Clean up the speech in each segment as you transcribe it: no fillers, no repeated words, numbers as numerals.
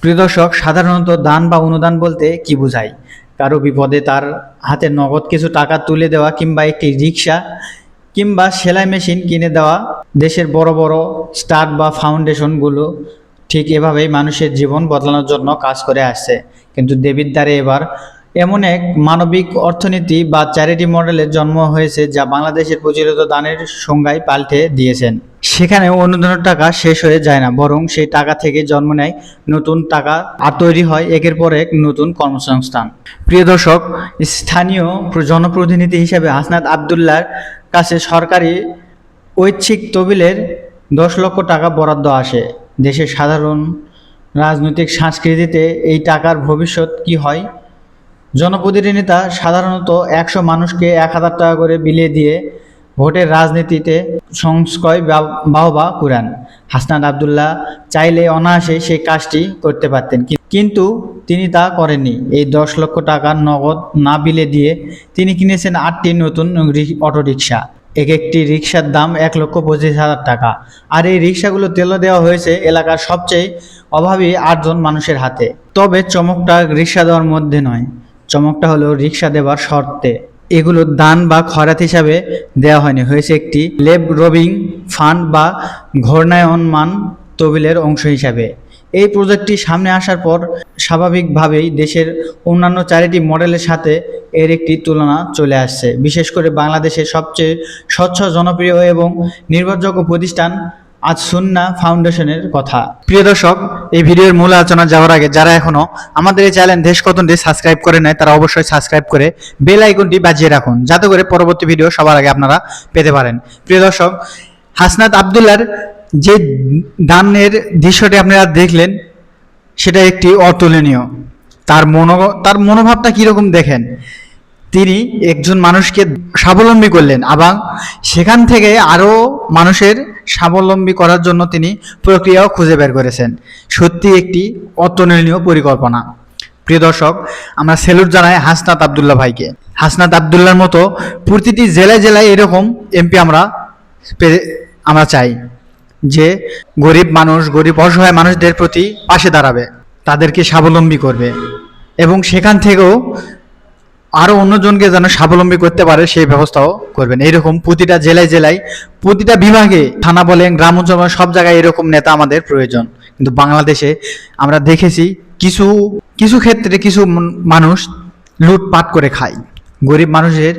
প্রিয় দর্শক, সাধারণত দান বা অনুদান বলতে কি বোঝায়? কারো বিপদে তার হাতে নগদ কিছু টাকা তুলে দেওয়া, কিংবা একটি রিক্সা কিংবা সেলাই মেশিন কিনে দেওয়া। দেশের বড় বড় স্টার বা ফাউন্ডেশনগুলো ঠিক এভাবেই মানুষের জীবন বদলানোর জন্য কাজ করে আসছে। কিন্তু দেবীর দ্বারে এবার এমন এক মানবিক অর্থনীতি বা চ্যারিটি মডেলের জন্ম হয়েছে, যা বাংলাদেশের প্রচলিত দানের সংজ্ঞায় পাল্টে দিয়েছেন। সেখানে অনুদানের টাকা শেষ হয়ে যায় না, বরং সেই টাকা থেকে জন্ম নেয় নতুন টাকা, আর তৈরি হয় একের পর এক নতুন কর্মসংস্থান। প্রিয় দর্শক, স্থানীয় জনপ্রতিনিধি হিসেবে হাসনাত আবদুল্লাহর কাছে সরকারি ঐচ্ছিক তহবিলের 10 লক্ষ টাকা বরাদ্দ আসে। দেশের সাধারণ রাজনৈতিক সংস্কৃতিতে এই টাকার ভবিষ্যৎ কি হয়? জনপ্রতিনিধিরা সাধারণত 100 মানুষকে 1000 টাকা করে বিলিয়ে দিয়ে ভোটের রাজনীতিতে সংস্কয় বাহবা কুড়ান। হাসনাত আবদুল্লাহ চাইলে অনায়াসে সেই কাজটি করতে পারতেন, কিন্তু তিনি তা করেননি। এই 10 লক্ষ টাকা নগদ না বিলিয়ে দিয়ে তিনি কিনেছেন 8টি নতুন অটোরিকশা। একটি রিকশার দাম 1,25,000 টাকা। আর এই রিকশাগুলো তেল দেওয়া হয়েছে এলাকার সবচেয়ে অভাবী 8জন মানুষের হাতে। তবে চমকটা রিকশা দেওয়ার মধ্যে নয়, চমকটা হলো রিকশা দেওয়ার শর্তে। এগুলো দান বা খয়রাত হিসাবে দেওয়া হয়নি, হয়েছে একটি লেবরবিং ফান্ড বা ঘূর্ণায়মান তহবিলের অংশ হিসাবে। এই প্রজেক্টটি সামনে আসার পর স্বাভাবিকভাবেই দেশের অন্যান্য চ্যারিটি মডেলের সাথে এর একটি তুলনা চলে আসছে, বিশেষ করে বাংলাদেশের সবচেয়ে স্বচ্ছ, জনপ্রিয় এবং নির্ভরযোগ্য প্রতিষ্ঠান আজ সুন্নাহ ফাউন্ডেশনের কথা। প্রিয় দর্শক, এই ভিডিওর মূল আলোচনা যাওয়ার আগে যারা এখনো আমাদের এই চ্যানেল দেশ কতনটি সাবস্ক্রাইব করে নেয়, তারা অবশ্যই সাবস্ক্রাইব করে বেল আইকনটি বাজিয়ে রাখুন, যাতে করে পরবর্তী ভিডিও সবার আগে আপনারা পেতে পারেন। প্রিয় দর্শক, হাসনাত আবদুল্লাহর যে দানের দৃশ্যটি আপনারা দেখলেন, সেটা একটি অতুলনীয়। তার মনোভাবটা কীরকম দেখেন। তিনি একজন মানুষকে স্বাবলম্বী করলেন এবং সেখান থেকে আরও মানুষের স্বাবলম্বী করার জন্য তিনি প্রক্রিয়াও খুঁজে বের করেছেন। সত্যি একটি অতুলনীয় পরিকল্পনা। প্রিয় দর্শক, আমরা স্যালুট জানাই হাসনাত আবদুল্লাহ ভাইকে। হাসনাত আবদুল্লাহর মতো প্রতিটি জেলায় জেলায় এরকম এমপি আমরা চাই, যে গরিব মানুষ, গরিব অসহায় মানুষদের প্রতি পাশে দাঁড়াবে, তাদেরকে স্বাবলম্বী করবে এবং সেখান থেকেও আরও অন্যজনকে যেন স্বাবলম্বী করতে পারে সেই ব্যবস্থাও করবেন। এইরকম প্রতিটা জেলায় জেলায়, প্রতিটা বিভাগে, থানা বলেন, গ্রাম অঞ্চল, সব জায়গায় এরকম নেতা আমাদের প্রয়োজন। কিন্তু বাংলাদেশে আমরা দেখেছি কিছু কিছু ক্ষেত্রে কিছু মানুষ লুটপাট করে খায়, গরিব মানুষের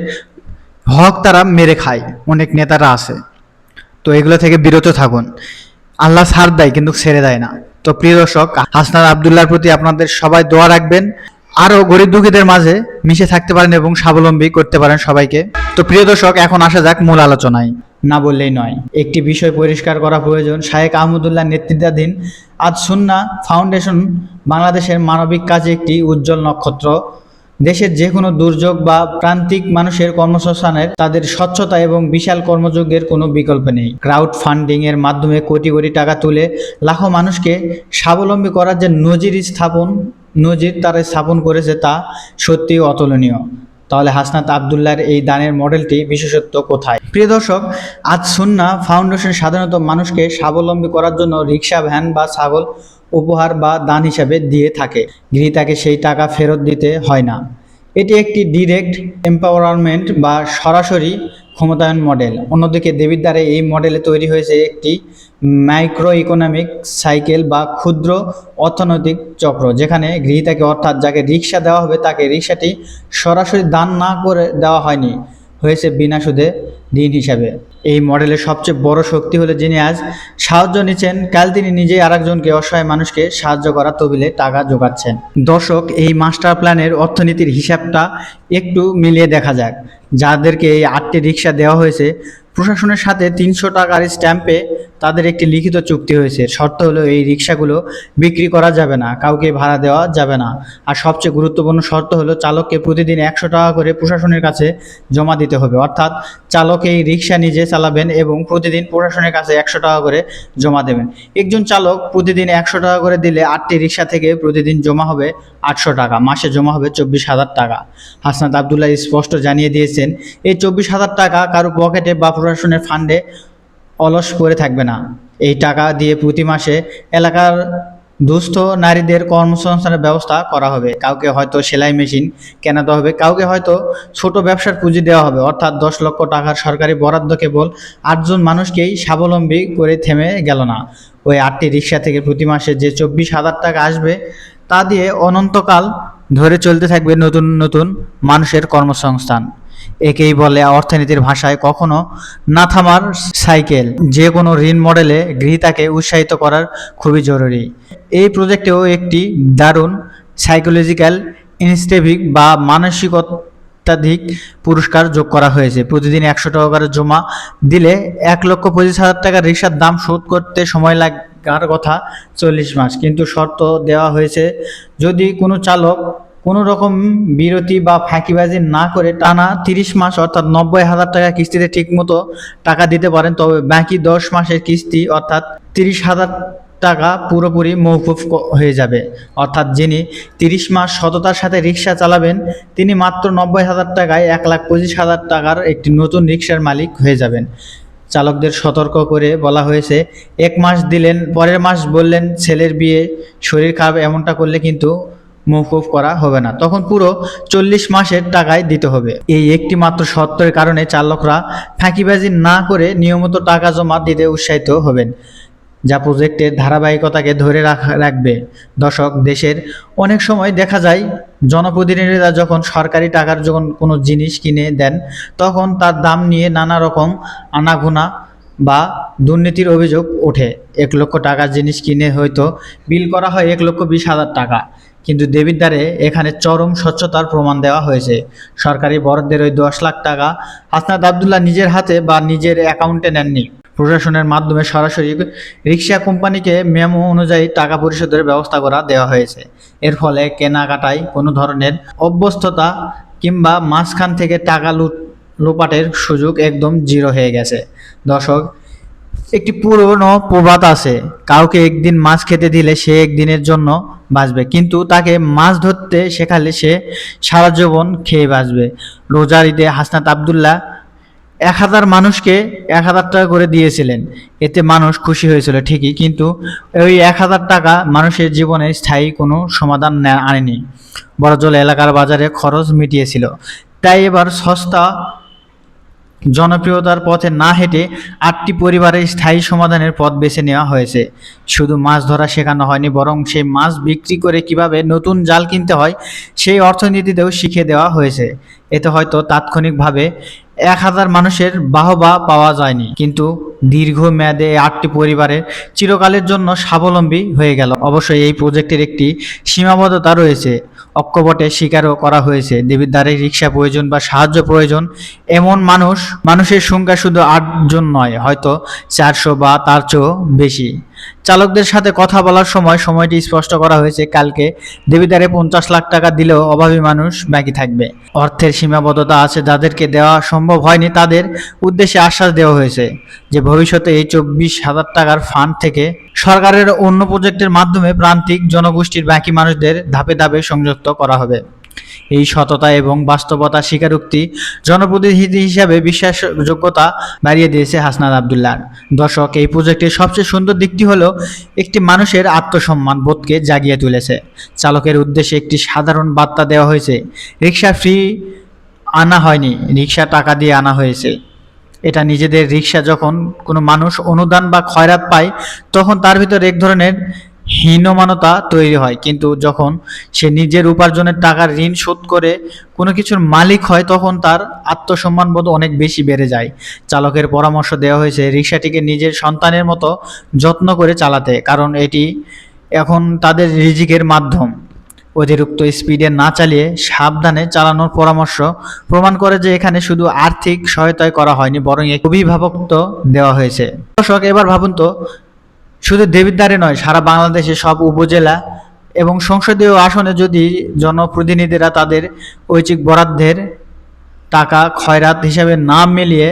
হক তারা মেরে খায়, অনেক নেতারা আছে। তো এগুলো থেকে বিরত থাকুন। আল্লাহ ছাড় দেয় কিন্তু ছেড়ে দেয় না। তো প্রিয় দর্শক, হাসনাত আবদুল্লাহর প্রতি আপনাদের সবাই দোয়া রাখবেন, আরও গরিব দুঃখীদের মাঝে মিশে থাকতে পারেন এবং স্বাবলম্বী করতে পারেন সবাইকে। তো প্রিয় দর্শক, এখন আসা যাক মূল আলোচনায়। না বললেই নয়, একটি বিষয় পরিষ্কার করা প্রয়োজন। শায়েখ আহমদুল্লাহ নেতৃত্বাধীন আজ সুন্নাহ ফাউন্ডেশন বাংলাদেশের মানবিক কাজে একটি উজ্জ্বল নক্ষত্র। দেশের যে কোনো দুর্যোগ বা প্রান্তিক মানুষের কর্মসংস্থানের তাদের স্বচ্ছতা এবং বিশাল কর্মযোগ্যের কোনো বিকল্প নেই। ক্রাউড ফান্ডিং এর মাধ্যমে কোটি কোটি টাকা তুলে লাখো মানুষকে স্বাবলম্বী করার যে নজির তারা স্থাপন করেছে, তা সত্যি অতুলনীয়। তাহলে হাসনাত আবদুল্লাহর এই দানের মডেলটি বিশেষত্ব কোথায়? প্রিয় দর্শক, আজ সুন্নাহ ফাউন্ডেশন সাধারণত মানুষকে স্বাবলম্বী করার জন্য রিক্সা, ভ্যান বা ছাগল উপহার বা দান হিসাবে দিয়ে থাকে। গৃহীতাকে সেই টাকা ফেরত দিতে হয় না। এটি একটি ডিরেক্ট এম্পাওয়ারমেন্ট বা সরাসরি ক্ষমতায়ন মডেল। অন্যদিকে দেবীর দ্বারে এই মডেলে তৈরি হয়েছে একটি মাইক্রো ইকোনমিক সাইকেল বা ক্ষুদ্র অর্থনৈতিক চক্র, যেখানে গৃহীতাকে, অর্থাৎ যাকে রিক্সা দেওয়া হবে, তাকে রিক্সাটি সরাসরি দান না করে দেওয়া হয়নি, হয়েছে বিনা সুদে ঋণ হিসাবে। এই মডেলের সবচেয়ে বড় শক্তি হলো, যিনি আজ সাহায্য নিচ্ছেন, কাল তিনি নিজেই আরেকজনকে, অসহায় মানুষকে সাহায্য করা তহবিলে টাকা জোগাচ্ছেন। দর্শক, এই মাস্টার প্ল্যানের অর্থনীতির হিসাবটা একটু মিলিয়ে দেখা যাক। যাদেরকে এই 8টি রিক্সা দেওয়া হয়েছে, প্রশাসনের সাথে 300 টাকার স্ট্যাম্পে তাদের একটি লিখিত চুক্তি হয়েছে। শর্ত হলো, এই রিক্সাগুলো বিক্রি করা যাবে না, কাউকে ভাড়া দেওয়া যাবে না। আর সবচেয়ে গুরুত্বপূর্ণ শর্ত হলো, চালককে প্রতিদিন 100 টাকা করে প্রশাসনের কাছে জমা দিতে হবে। অর্থাৎ চালক এই রিক্সা নিজে চালাবেন এবং প্রতিদিন প্রশাসনের কাছে 100 টাকা করে জমা দেবেন। একজন চালক প্রতিদিন 100 টাকা করে দিলে 8টি রিক্সা থেকে প্রতিদিন জমা হবে 800 টাকা, মাসে জমা হবে 24,000 টাকা। হাসনাত আবদুল্লাহ স্পষ্ট জানিয়ে দিয়েছেন, এই 24,000 টাকা কারো পকেটে বা প্রশাসনের ফান্ডে অলস পড়ে থাকবে না। এই টাকা দিয়ে প্রতি মাসে এলাকার দুস্থ নারীদের কর্মসংস্থানের ব্যবস্থা করা হবে। কাউকে হয়তো সেলাই মেশিন কেনা দেওয়া হবে, কাউকে হয়তো ছোট ব্যবসার পুঁজি দেওয়া হবে। অর্থাৎ 10 লক্ষ টাকার সরকারি বরাদ্দ কেবল 8জন মানুষকেই স্বাবলম্বী করে থেমে গেল না। ওই 8টি রিক্সা থেকে প্রতি মাসে যে 24,000 টাকা আসবে তা দিয়ে অনন্তকাল ধরে চলতে থাকবে নতুন নতুন মানুষের কর্মসংস্থান। একেই বলে অর্থনীতির ভাষায় কখনো না থামার সাইকেল। যে কোনো ঋণ মডেলে গৃহীতাকে উৎসাহিত করার খুবই জরুরি। এই প্রজেক্টেও একটি দারুণ সাইকোলজিক্যাল ইনস্টেভিক বা মানসিকতাধিক পুরস্কার যোগ করা হয়েছে। প্রতিদিন 100 টাকা করে জমা দিলে 1,25,000 টাকার রিক্সার দাম শোধ করতে সময় লাগার কথা 40 মাস। কিন্তু শর্ত দেওয়া হয়েছে, যদি কোনো চালক কোনো রকম বিরতি বা ফাঁকিবাজি না করে টানা 30 মাস অর্থাৎ 90,000 টাকা কিস্তিতে ঠিকমতো টাকা দিতে পারেন, তবে বাকি 10 মাসের কিস্তি অর্থাৎ 30,000 টাকা পুরোপুরি মওকুফ হয়ে যাবে। অর্থাৎ যিনি 30 মাস সততার সাথে রিক্সা চালাবেন তিনি মাত্র 90,000 টাকায় 1,25,000 টাকার একটি নতুন রিক্সার মালিক হয়ে যাবেন। চালকদের সতর্ক করে বলা হয়েছে, 1 মাস দিলেন, পরের মাস বললেন ছেলের বিয়ে, শরীর খারাপ, এমনটা করলে কিন্তু মওকুফ করা হবে না, তখন পুরো 40 মাসের টাকায় দিতে হবে। এই একটি মাত্র শর্তের কারণে চালকরা ফাঁকিবাজি না করে নিয়মিত টাকা জমা দিতে উৎসাহিত হবেন, যা প্রজেক্টের ধারাবাহিকতাকে ধরে রাখবে। দর্শক, দেশের অনেক সময় দেখা যায় জনপ্রতিনিধিরা যখন সরকারি টাকার যখন কোনো জিনিস কিনে দেন তখন তার দাম নিয়ে নানা রকম আনাগোনা বা দুর্নীতির অভিযোগ ওঠে। 1 লক্ষ টাকার জিনিস কিনে হয়তো বিল করা হয় 1,20,000 টাকা, কিন্তু দেবিদ্বারে এখানে চরম স্বচ্ছতার প্রমাণ দেওয়া হয়েছে। সরকারি বরাদ্দের ওই 10 লাখ টাকা হাসনাত আবদুল্লাহ নিজের হাতে বা নিজের অ্যাকাউন্টে নেননি, প্রশাসনের মাধ্যমে সরাসরি রিক্সা কোম্পানিকে মেমো অনুযায়ী টাকা পরিশোধের ব্যবস্থা করা দেওয়া হয়েছে। এর ফলে কেনাকাটায় কোনো ধরনের অভ্যস্ততা কিংবা মাঝখান থেকে টাকা লোপাটের সুযোগ একদম জিরো হয়ে গেছে। দর্শক, একটি পুরনো প্রবাদ আছে, কাউকে একদিন মাছ খেতে দিলে সে একদিনের জন্য বাঁচবে, কিন্তু তাকে মাছ ধরতে শেখালে সে সারা জীবন খেয়ে বাঁচবে। রোজার ঈদে হাসনাত আবদুল্লাহ 1,000 মানুষকে 1,000 টাকা করে দিয়েছিলেন। এতে মানুষ খুশি হয়েছিল ঠিকই, কিন্তু ওই 1,000 টাকা মানুষের জীবনে স্থায়ী কোনো সমাধান আনেনি, বড়জোর এলাকার বাজারে খরচ মিটিয়েছিল। তাই এবার সস্তা জনপ্রিয়তার পথে না হেঁটে 8টি পরিবারের স্থায়ী সমাধানের পথ বেছে নেওয়া হয়েছে। শুধু মাছ ধরা শেখানো হয়নি, বরং সেই মাছ বিক্রি করে কিভাবে নতুন জাল কিনতে হয় সেই অর্থনীতিতেও শিখিয়ে দেওয়া হয়েছে। এতে হয়তো তাৎক্ষণিকভাবে 1,000 মানুষের বাহবা পাওয়া যায়নি, কিন্তু দীর্ঘমেয়াদে 8টি পরিবারের চিরকালের জন্য স্বাবলম্বী হয়ে গেল। অবশ্যই এই প্রজেক্টের একটি সীমাবদ্ধতা রয়েছে, অকপটে স্বীকারও করা হয়েছে। দেবিদ্বারে রিক্সা প্রয়োজন বা সাহায্য প্রয়োজন এমন মানুষের সংখ্যা শুধু 8 জন নয়, হয়তো 400 বা তার চেয়েও বেশি। চালকদের সাথে কথা বলার সময়টি স্পষ্ট করা হয়েছে, কালকে দেবিদ্বারে 50 লাখ টাকা দিলেও অভাবী মানুষ বাকি থাকবে। অর্থের সীমাবদ্ধতা আছে, যাদেরকে দেওয়া সম্ভব হয়নি তাদের উদ্দেশ্যে আশ্বাস দেওয়া হয়েছে যে ভবিষ্যতে এই 24,000 টাকার ফান্ড থেকে সরকারের অন্য প্রজেক্টের মাধ্যমে প্রান্তিক জনগোষ্ঠীর বাকি মানুষদের ধাপে ধাপে সংযুক্ত করা হবে। এই সততা এবং বাস্তবতা স্বীকারোক্তি জনপ্রতিনিধি হিসাবে বিশ্বাসযোগ্যতা বাড়িয়ে দিয়েছে হাসনাত আবদুল্লাহ। দর্শক, এই প্রজেক্টের সবচেয়ে সুন্দর দিকটি হলো একটি মানুষের আত্মসম্মান বোধকে জাগিয়ে তুলেছে। চালকের উদ্দেশ্যে একটি সাধারণ বার্তা দেওয়া হয়েছে, রিক্সা ফ্রি আনা হয়নি, রিক্সা টাকা দিয়ে আনা হয়েছে। এটা নিজেদের রিক্সা যখন কোনো মানুষ অনুদান বা খয়রাত পায় তখন তার ভিতরে এক ধরনের হীনমানতা তৈরি হয়, কিন্তু যখন সে নিজের উপার্জনের টাকার ঋণ শোধ করে কোনো কিছুর মালিক হয় তখন তার আত্মসম্মানবোধ অনেক বেশি বেড়ে যায়। চালকের পরামর্শ দেওয়া হয়েছে রিক্সাটিকে নিজের সন্তানের মতো যত্ন করে চালাতে, কারণ এটি এখন তাদের রিজিকের মাধ্যম। অতিরিক্ত স্পিডে না চালিয়ে সাবধানে চালানোর পরামর্শ প্রমাণ করে যে এখানে শুধু আর্থিক সহায়তাই করা হয়নি, বরং এক অভিভাবকত্ব দেওয়া হয়েছে। দর্শক, এবার ভাবুন তো, শুধু দেবিদ্বারে নয়, সারা বাংলাদেশে সব উপজেলা এবং সংসদীয় আসনে যদি জনপ্রতিনিধিরা তাদের ঐচ্ছিক বরাদ্দের টাকা খয়রাত হিসাবে না মিলিয়ে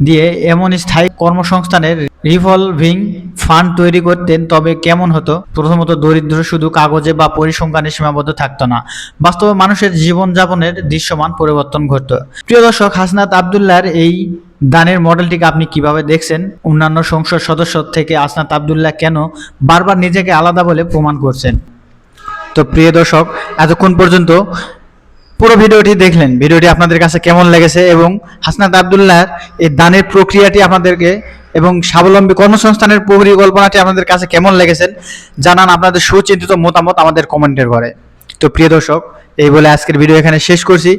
দিয়ে এমন স্থায়ী কর্মসংস্থানের রিভলভিং ফান্ড তৈরি করতেন তবে কেমন হতো? প্রথমত, দরিদ্র শুধু কাগজে বা পরিসংখ্যানে সীমাবদ্ধ থাকতো না, বাস্তবে মানুষের জীবনযাপনের দৃশ্যমান পরিবর্তন ঘটতো। প্রিয় দর্শক, হাসনাত আবদুল্লাহর এই দানের মডেলটিকে আপনি কিভাবে দেখছেন? অন্যান্য সংসদ সদস্য থেকে হাসনাত আবদুল্লাহ কেন বারবার নিজেকে আলাদা বলে প্রমাণ করছেন? তো প্রিয় দর্শক, এতক্ষণ পর্যন্ত পুরো ভিডিওটি দেখলেন। ভিডিওটি আপনাদের কাছে কেমন লেগেছে এবং হাসনাত আবদুল্লাহর এই দানের প্রক্রিয়াটি আপনাদেরকে এবং স্বাবলম্বী কর্মসংস্থানের পরিকল্পনাটি আপনাদের কাছে কেমন লেগেছে জানান আপনাদের সুচিন্তিত মতামত আমাদের কমেন্টের ঘরে। তো প্রিয় দর্শক, এই বলে আজকের ভিডিও এখানে শেষ করছি।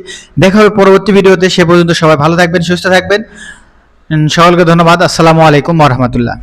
দেখা হবে পরবর্তী ভিডিওতে। সে পর্যন্ত সবাই ভালো থাকবেন, সুস্থ থাকবেন। সকলকে ধন্যবাদ। আসসালামু আলাইকুম ওয়া রাহমাতুল্লাহ।